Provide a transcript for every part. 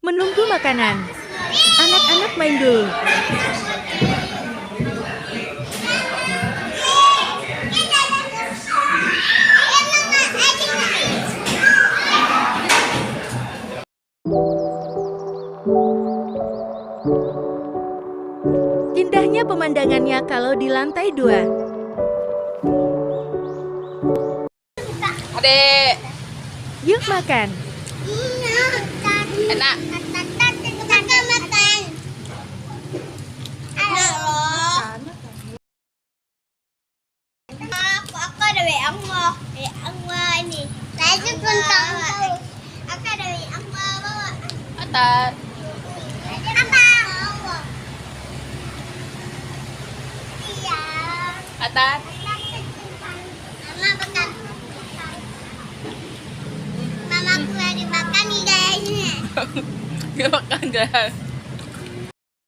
Menunggu makanan. Anak-anak main dulu. Indahnya pemandangannya kalau di lantai 2. Adek, Yuk makan. enak. Aku ada WA ini. Saya pun tahu. Aku ada WA bawa. Atar. Apa? Iya. Atar. Mama makan. Mama aku lagi makan nih guys. Gak makan guys.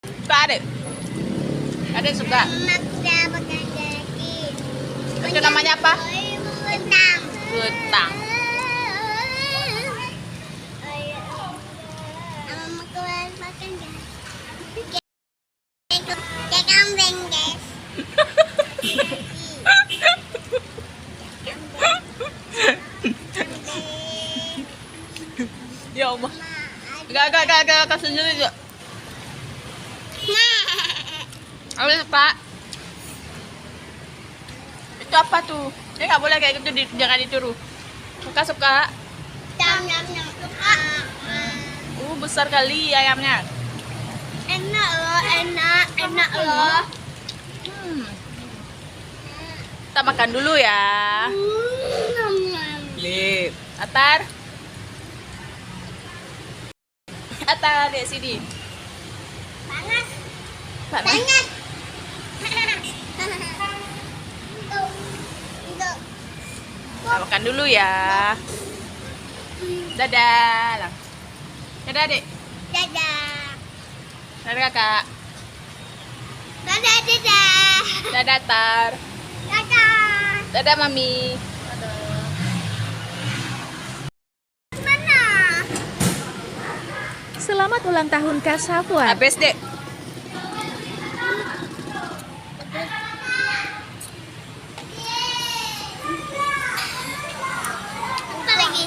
Suka adek? Adek suka? Mama aku udah makan lagi. Itu namanya apa? Kentang. Kentang. Mama aku lagi makan guys. Kayak kambing guys. Ya Allah. Gak sendiri juga. Awalnya Pak. Itu apa tuh? Nggak boleh kayak gitu, jangan ditiru. Suka. Besar kali ayamnya. Enak loh. Kita makan dulu ya. Lip. Atar di sini. Panas. Panas. Kita makan dulu ya. Dadah. Lang. Dadah, Dek. Dadah. Dadah, Kakak. Dadah. Dadah, Tar. Dadah. Dadah, Mami. Mana? Selamat ulang tahun Kak Safwan. Habis, Dek. Apa lagi?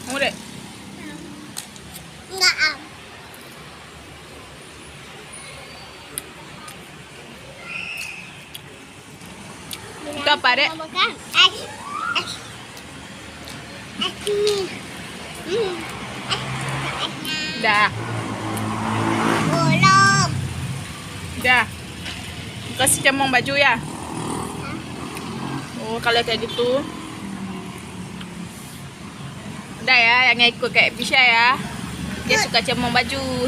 Mau, Dek? Enggak, Am. Itu apa, Dek? Mau makan? Es ini. Dah. Belum. Dah. Kasih cemong baju ya. Oh, kalau kayak gitu. Udah ya, yang ikut kayak bisa ya. Dia suka cemong baju.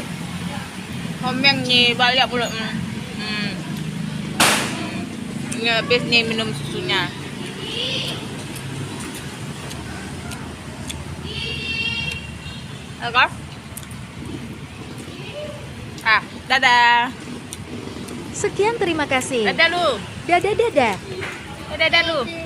Ngomong nih, balik mulut. Ini habis nih minum susunya. Oke. Dadah. Sekian terima kasih. Dadah lu. Dadah. Dadah lu.